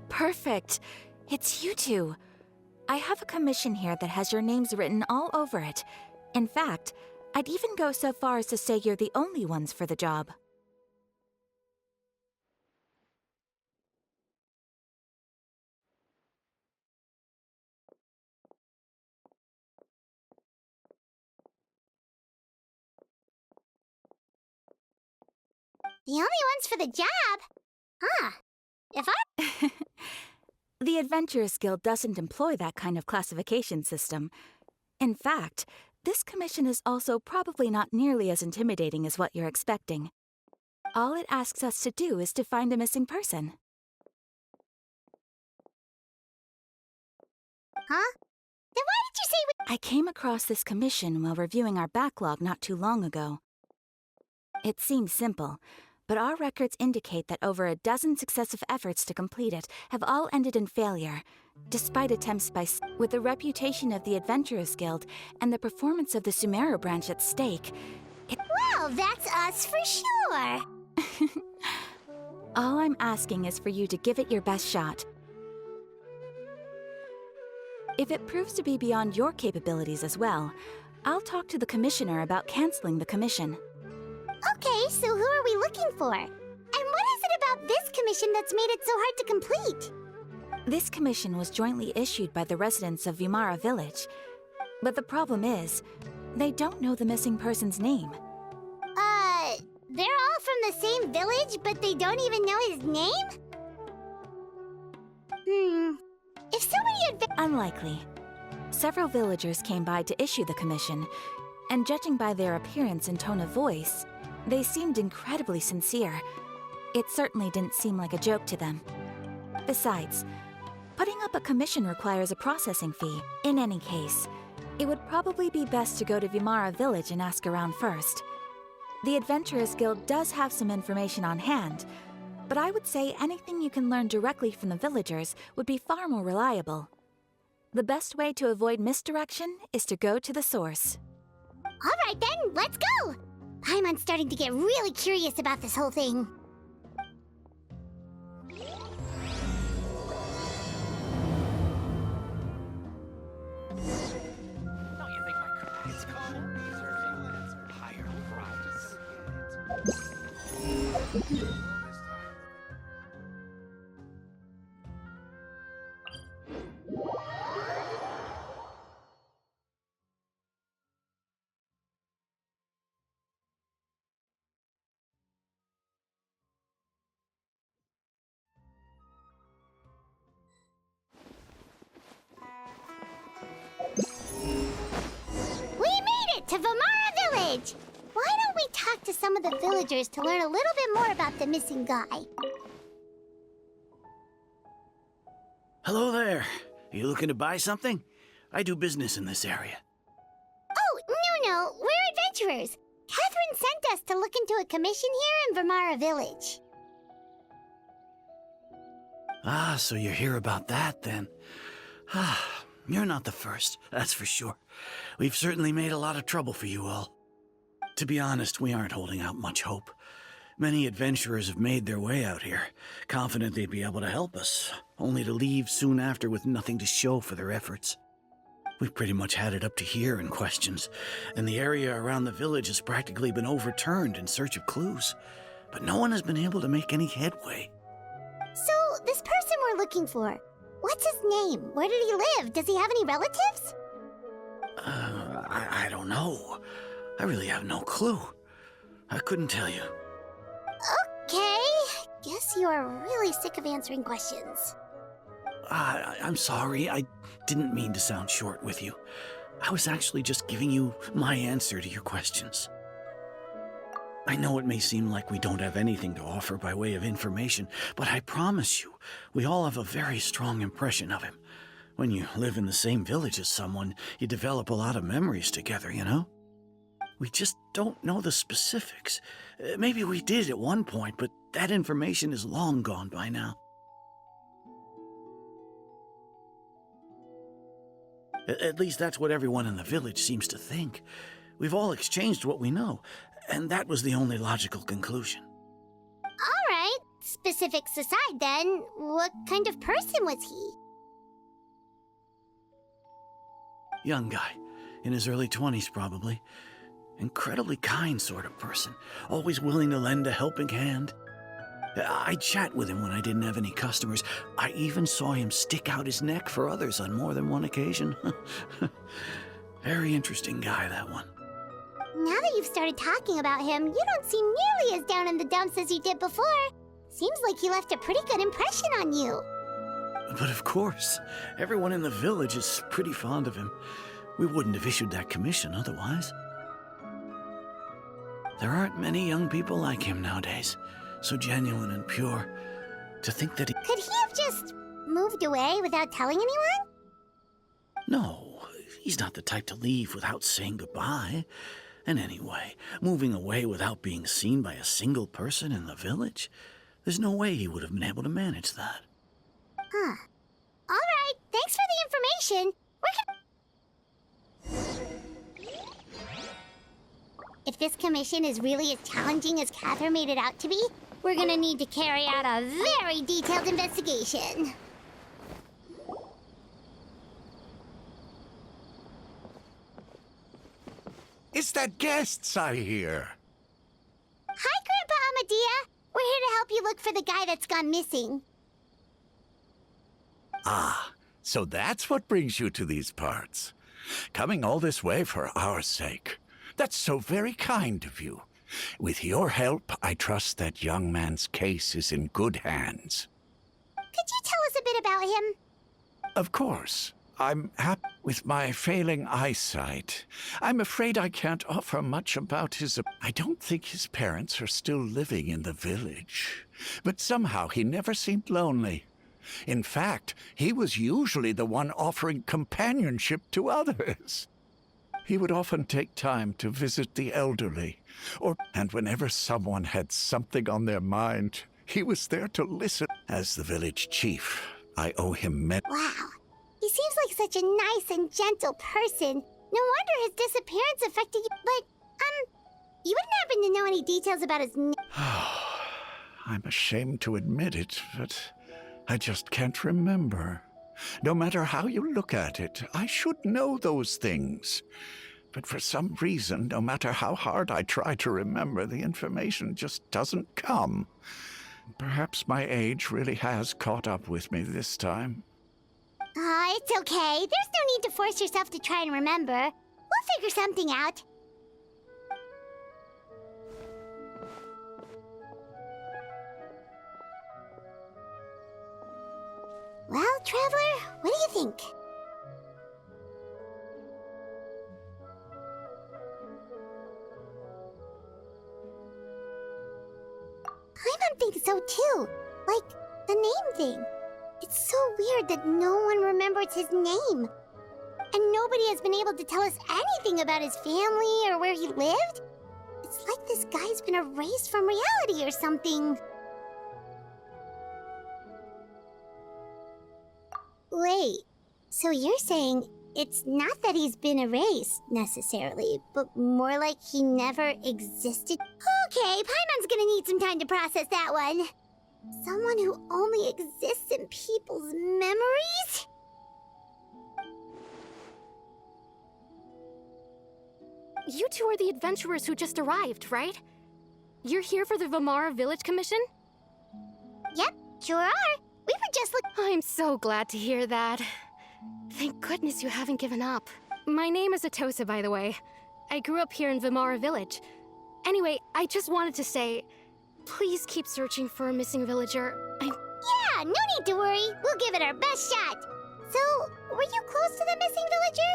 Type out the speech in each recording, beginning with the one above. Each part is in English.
Perfect. It's you two. I have a commission here that has your names written all over it. In fact, I'd even go so far as to say you're the only ones for the job. The only ones for the job? Huh. If I... The Adventurers Guild doesn't employ that kind of classification system. In fact, this commission is also probably not nearly as intimidating as what you're expecting. All it asks us to do is to find a missing person. Huh? Then why did you say we... I came across this commission while reviewing our backlog not too long ago. It seems simple, but our records indicate that over a dozen successive efforts to complete it have all ended in failure, despite attempts by with the reputation of the Adventurers Guild and the performance of the Sumeru branch at stake. Well, that's us for sure! All I'm asking is for you to give it your best shot. If it proves to be beyond your capabilities as well, I'll talk to the Commissioner about canceling the commission. Okay, so who are we looking for? And what is it about this commission that's made it so hard to complete? This commission was jointly issued by the residents of Vimara Village. But the problem is, they don't know the missing person's name. They're all from the same village, but they don't even know his name? If so many Unlikely. Several villagers came by to issue the commission, and judging by their appearance and tone of voice, they seemed incredibly sincere. It certainly didn't seem like a joke to them. Besides, putting up a commission requires a processing fee. In any case, it would probably be best to go to Vimara Village and ask around first. The Adventurers Guild does have some information on hand, but I would say anything you can learn directly from the villagers would be far more reliable. The best way to avoid misdirection is to go to the source. All right then, let's go! Paimon's starting to get really curious about this whole thing. Don't you think my credit's called? These are higher prices. To Vimara Village! Why don't we talk to some of the villagers to learn a little bit more about the missing guy? Hello there. Are you looking to buy something? I do business in this area. Oh, no, we're adventurers. Catherine sent us to look into a commission here in Vimara Village. Ah, so you're here about that, then. Ah, you're not the first, that's for sure. We've certainly made a lot of trouble for you all. To be honest, we aren't holding out much hope. Many adventurers have made their way out here, confident they'd be able to help us, only to leave soon after with nothing to show for their efforts. We've pretty much had it up to here in questions, and the area around the village has practically been overturned in search of clues. But no one has been able to make any headway. So, this person we're looking for, what's his name? Where did he live? Does he have any relatives? I don't know. I really have no clue. I couldn't tell you. Okay. Guess you are really sick of answering questions. I'm sorry. I didn't mean to sound short with you. I was actually just giving you my answer to your questions. I know it may seem like we don't have anything to offer by way of information, but I promise you, we all have a very strong impression of him. When you live in the same village as someone, you develop a lot of memories together, you know? We just don't know the specifics. Maybe we did at one point, but that information is long gone by now. At least that's what everyone in the village seems to think. We've all exchanged what we know, and that was the only logical conclusion. All specifics aside then, what kind of person was he? Young guy, in his early 20s probably. Incredibly kind sort of person, always willing to lend a helping hand. I'd chat with him when I didn't have any customers. I even saw him stick out his neck for others on more than one occasion. Very interesting guy, that one. Now that you've started talking about him, you don't seem nearly as down in the dumps as you did before. Seems like he left a pretty good impression on you. But of course, everyone in the village is pretty fond of him. We wouldn't have issued that commission otherwise. There aren't many young people like him nowadays, so genuine and pure. To think that he... Could he have just moved away without telling anyone? No, he's not the type to leave without saying goodbye. And anyway, moving away without being seen by a single person in the village, there's no way he would have been able to manage that. Huh. All right, thanks for the information. If this commission is really as challenging as Catherine made it out to be, we're gonna need to carry out a very detailed investigation. It's that guests I hear. Hi, Grandpa Amadea. We're here to help you look for the guy that's gone missing. Ah, so that's what brings you to these parts. Coming all this way for our sake. That's so very kind of you. With your help, I trust that young man's case is in good hands. Could you tell us a bit about him? Of course. I'm happy with my failing eyesight. I'm afraid I can't offer much about his... I don't think his parents are still living in the village. But somehow he never seemed lonely. In fact, he was usually the one offering companionship to others. He would often take time to visit the elderly, and whenever someone had something on their mind, he was there to listen. As the village chief, I owe him Wow. He seems like such a nice and gentle person. No wonder his disappearance affected you. But, you wouldn't happen to know any details about his I'm ashamed to admit it, but I just can't remember. No matter how you look at it, I should know those things. But for some reason, no matter how hard I try to remember, the information just doesn't come. Perhaps my age really has caught up with me this time. It's okay. There's no need to force yourself to try and remember. We'll figure something out. Well, Traveler, what do you think? I don't think so too. Like, the name thing. It's so weird that no one remembers his name. And nobody has been able to tell us anything about his family or where he lived. It's like this guy's been erased from reality or something. Wait, so you're saying it's not that he's been erased, necessarily, but more like he never existed? Okay, Paimon's gonna need some time to process that one. Someone who only exists in people's memories? You two are the adventurers who just arrived, right? You're here for the Vamara Village Commission? Yep, sure are. We were just I'm so glad to hear that. Thank goodness you haven't given up. My name is Atosa, by the way. I grew up here in Vamara Village. Anyway, I just wanted to say, please keep searching for a missing villager. Yeah, no need to worry. We'll give it our best shot. So, were you close to the missing villager?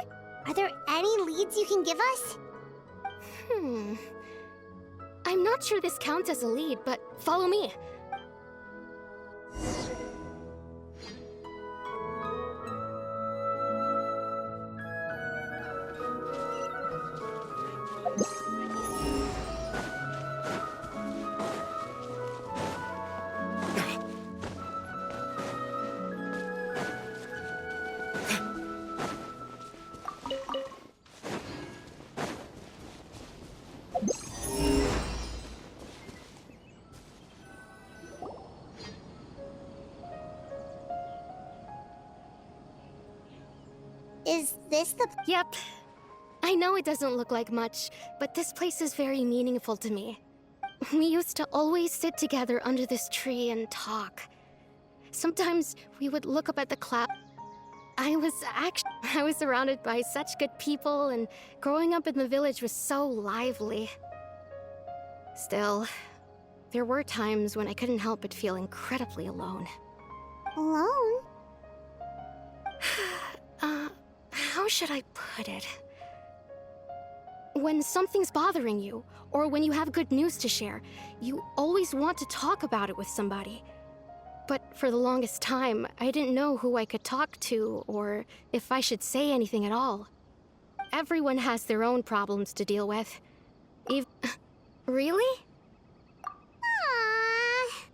Are there any leads you can give us? I'm not sure this counts as a lead, but follow me. Is this the... Yep. I know it doesn't look like much, but this place is very meaningful to me. We used to always sit together under this tree and talk. Sometimes we would look up at the cloud. I was surrounded by such good people, and growing up in the village was so lively. Still, there were times when I couldn't help but feel incredibly alone. Alone? How should I put it? When something's bothering you, or when you have good news to share, you always want to talk about it with somebody. But for the longest time, I didn't know who I could talk to, or if I should say anything at all. Everyone has their own problems to deal with. Really? Aww.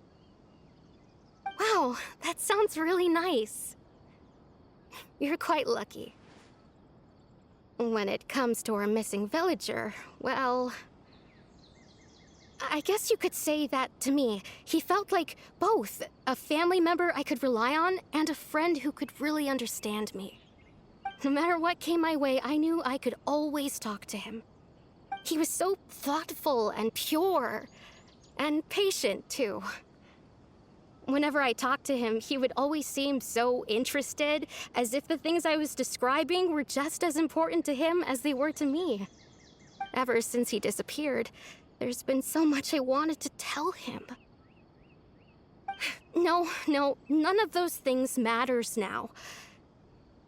Wow, that sounds really nice. You're quite lucky. When it comes to our missing villager, well... I guess you could say that to me. He felt like both a family member I could rely on and a friend who could really understand me. No matter what came my way, I knew I could always talk to him. He was so thoughtful and pure, and patient too. Whenever I talked to him, he would always seem so interested, as if the things I was describing were just as important to him as they were to me. Ever since he disappeared, there's been so much I wanted to tell him. No, none of those things matters now.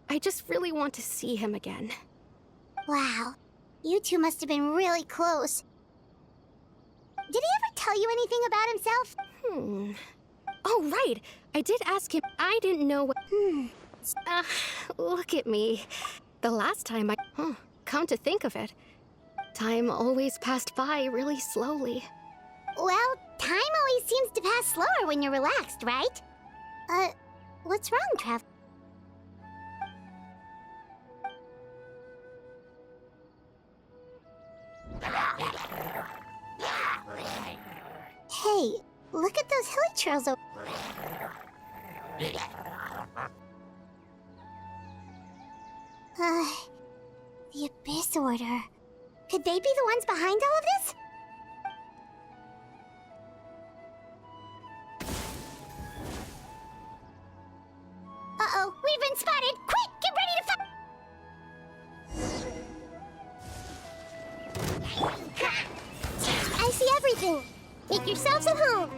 I just really want to see him again. Wow. You two must have been really close. Did he ever tell you anything about himself? Oh, right. I did ask him. I didn't know what... Look at me. The last time come to think of it, time always passed by really slowly. Well, time always seems to pass slower when you're relaxed, right? What's wrong, Trav? Hey, look at those hilly trails over... The Abyss Order. Could they be the ones behind all of this? Uh-oh, we've been spotted! Quick, get ready to fight! I see everything! Make yourselves at home!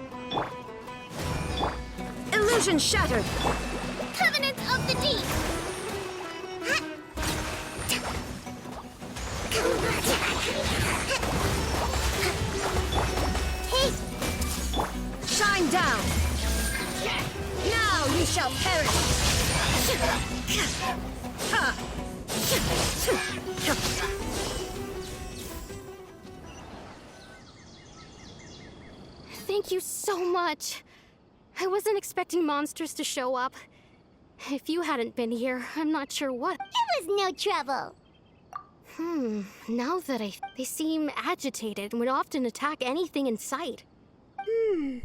Illusion shattered! Covenant of the Deep! Hey! Shine down! Now you shall perish! Thank you so much. I wasn't expecting monsters to show up. If you hadn't been here, I'm not sure what... It was no trouble! Now that they seem agitated and would often attack anything in sight. Maybe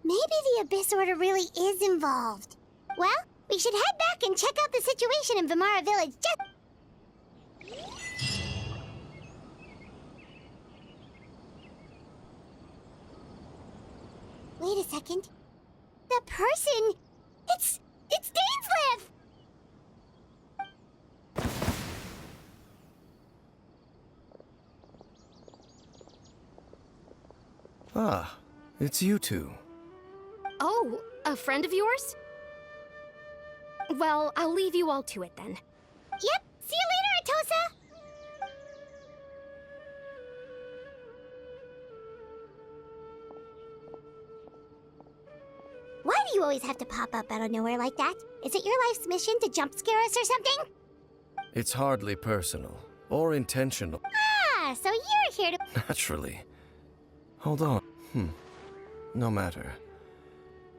the Abyss Order really is involved. Well, we should head back and check out the situation in Vimara Village Wait a second. The person... It's Dainsleif! Ah, it's you two. Oh, a friend of yours? Well, I'll leave you all to it then. Yep, see you later, Atosa! Why do you always have to pop up out of nowhere like that? Is it your life's mission to jump scare us or something? It's hardly personal or intentional. Ah, so you're here to... Naturally. Hold on. No matter.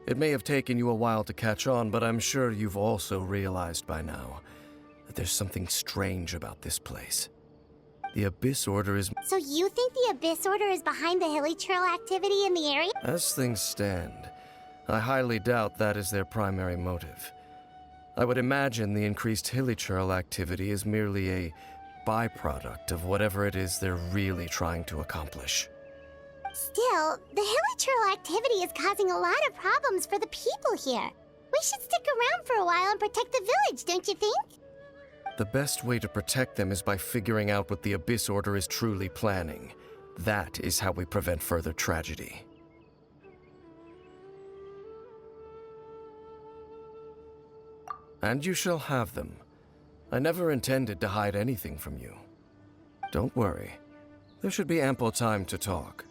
It may have taken you a while to catch on, but I'm sure you've also realized by now that there's something strange about this place. The Abyss Order is... So you think the Abyss Order is behind the hilly trail activity in the area? As things stand, I highly doubt that is their primary motive. I would imagine the increased hilichurl activity is merely a byproduct of whatever it is they're really trying to accomplish. Still, the hilichurl activity is causing a lot of problems for the people here. We should stick around for a while and protect the village, don't you think? The best way to protect them is by figuring out what the Abyss Order is truly planning. That is how we prevent further tragedy. And you shall have them. I never intended to hide anything from you. Don't worry. There should be ample time to talk.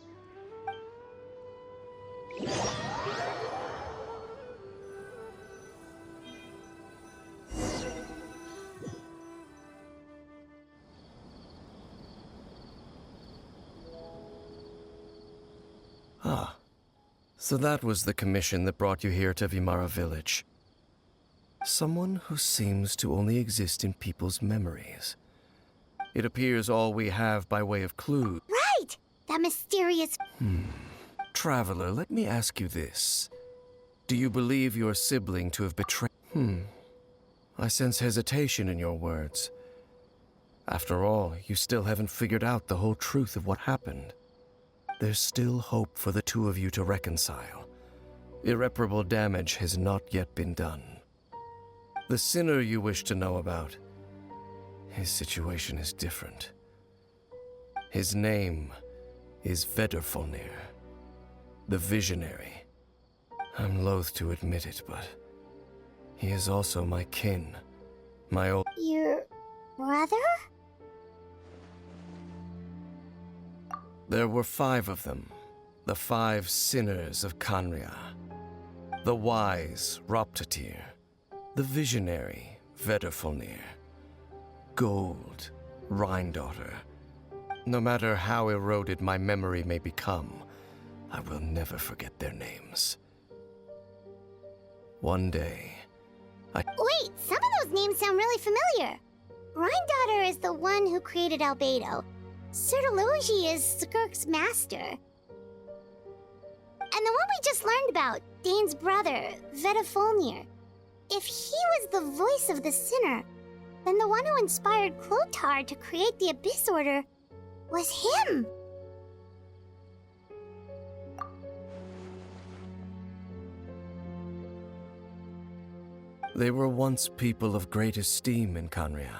Ah, so that was the commission that brought you here to Vimara Village. Someone who seems to only exist in people's memories. It appears all we have by way of clue. Right! That mysterious... Traveler, let me ask you this. Do you believe your sibling to have betrayed... I sense hesitation in your words. After all, you still haven't figured out the whole truth of what happened. There's still hope for the two of you to reconcile. Irreparable damage has not yet been done. The sinner you wish to know about, his situation is different. His name is Vedrfolnir, the Visionary. I'm loath to admit it, but he is also my kin, my old... Your... brother? There were 5 of them, the 5 sinners of Khanria. The wise, Roptatir. The visionary, Vedrfolnir. Gold, Rhine-daughter. No matter how eroded my memory may become, I will never forget their names. One day, Wait, some of those names sound really familiar. Rhine-daughter is the one who created Albedo. Sertology is Skirk's master. And the one we just learned about, Dane's brother, Vedrfolnir. If he was the voice of the sinner, then the one who inspired Clothar to create the Abyss Order was him. They were once people of great esteem in Khanria.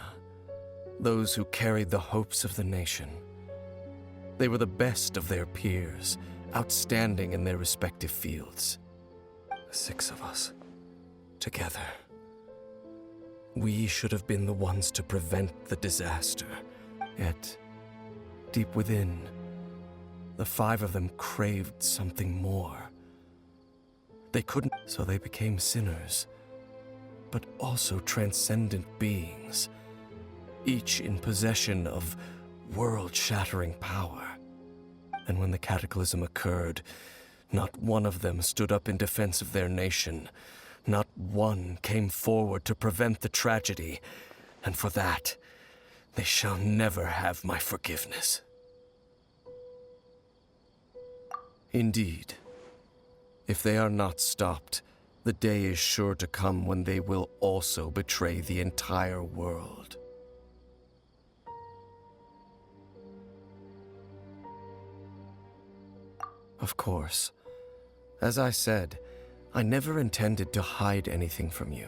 Those who carried the hopes of the nation. They were the best of their peers, outstanding in their respective fields. The 6 of us, together. We should have been the ones to prevent the disaster. Yet, deep within, the 5 of them craved something more. They couldn't, so they became sinners, but also transcendent beings, each in possession of world-shattering power. And when the cataclysm occurred, not one of them stood up in defense of their nation. Not one came forward to prevent the tragedy. And for that, they shall never have my forgiveness. Indeed, if they are not stopped, the day is sure to come when they will also betray the entire world. Of course. As I said, I never intended to hide anything from you.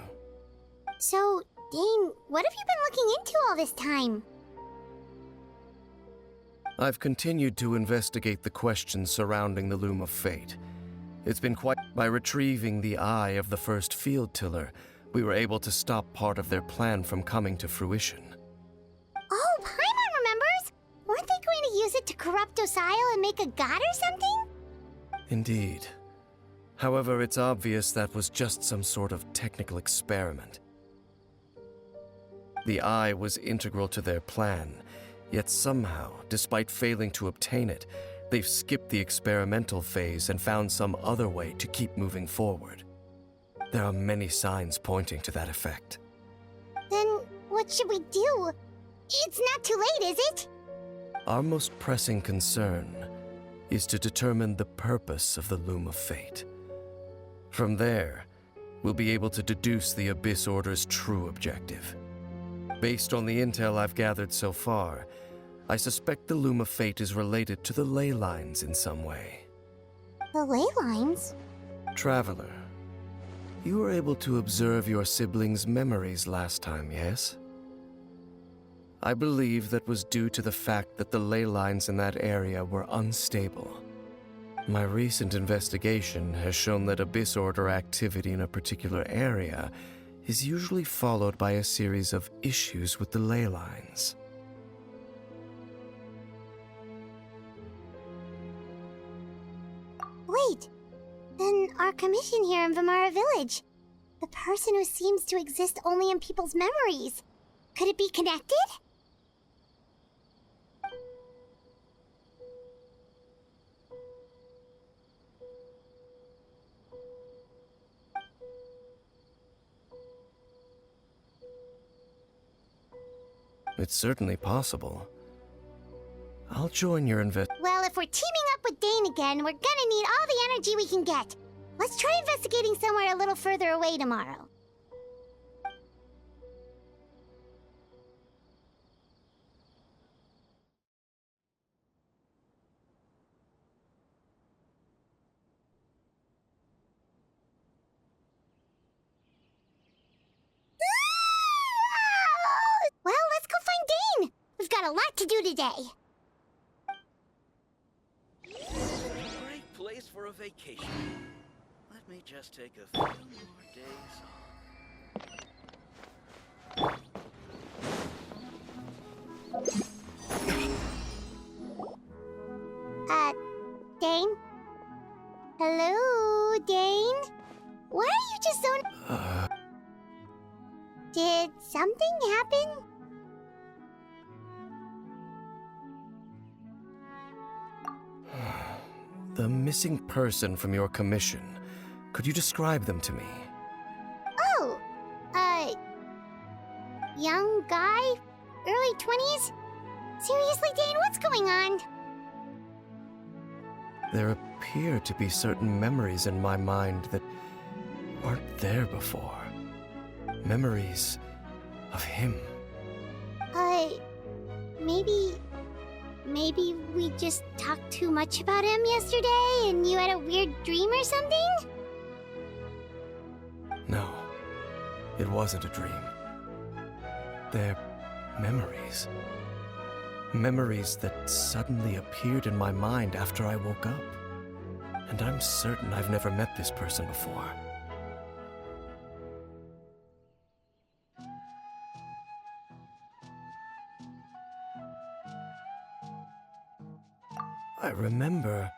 So, Dane, what have you been looking into all this time? I've continued to investigate the questions surrounding the Loom of Fate. It's been quite... By retrieving the eye of the first field tiller, we were able to stop part of their plan from coming to fruition. Oh, Paimon remembers! Weren't they going to use it to corrupt Dosile and make a god or something? Indeed. However, it's obvious that was just some sort of technical experiment. The eye was integral to their plan, yet somehow, despite failing to obtain it, they've skipped the experimental phase and found some other way to keep moving forward. There are many signs pointing to that effect. Then, what should we do? It's not too late, is it? Our most pressing concern is to determine the purpose of the Loom of Fate. From there, we'll be able to deduce the Abyss Order's true objective. Based on the intel I've gathered so far, I suspect the Loom of Fate is related to the ley lines in some way. The ley lines? Traveler, you were able to observe your siblings' memories last time, yes? I believe that was due to the fact that the ley lines in that area were unstable. My recent investigation has shown that Abyss Order activity in a particular area is usually followed by a series of issues with the ley lines. Wait, then our commission here in Vimara Village, the person who seems to exist only in people's memories, could it be connected? It's certainly possible. I'll join your Well, if we're teaming up with Dane again, we're gonna need all the energy we can get. Let's try investigating somewhere a little further away tomorrow. Well, let's go find Dane. We've got a lot to do today. Great place for a vacation. Let me just take a few more days off. Dane? Hello, Dane? Why are you just so... Did something happen? The missing person from your commission. Could you describe them to me? Oh, young guy? Early 20s? Seriously, Dane, what's going on? There appear to be certain memories in my mind that weren't there before. Memories of him. Maybe we just talked too much about him yesterday and you had a weird dream or something? No, it wasn't a dream. They're memories. Memories that suddenly appeared in my mind after I woke up. And I'm certain I've never met this person before. I remember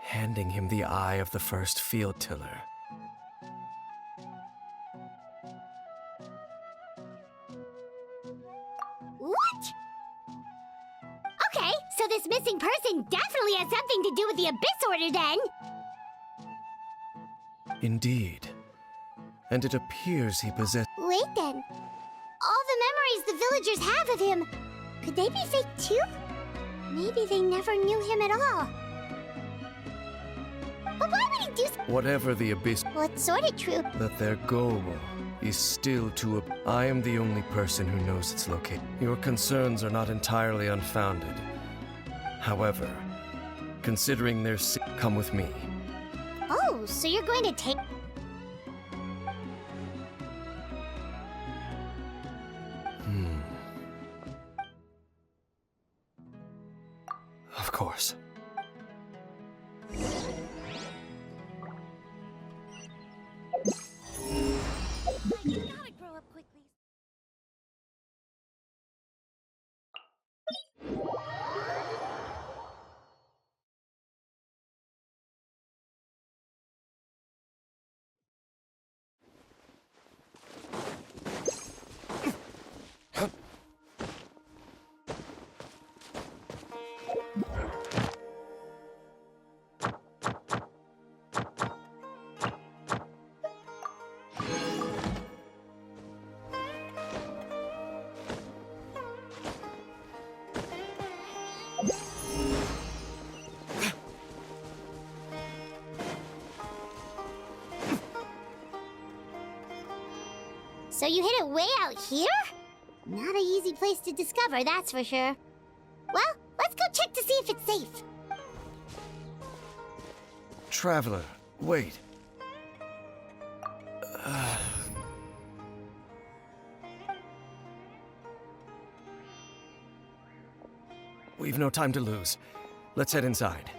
handing him the eye of the first field tiller. What? Okay, so this missing person definitely has something to do with the Abyss Order then. Indeed. And it appears he possessed... Wait then. All the memories the villagers have of him, could they be fake too? Maybe they never knew him at all. But why would he do Whatever the Abyss... Well, it's sort of true. That their goal is still to... I am the only person who knows its location. Your concerns are not entirely unfounded. However, considering their... Come with me. Oh, so you're going to take... Of course. So you hid it way out here? Not an easy place to discover, that's for sure. Well, let's go check to see if it's safe. Traveler, wait. We've no time to lose. Let's head inside.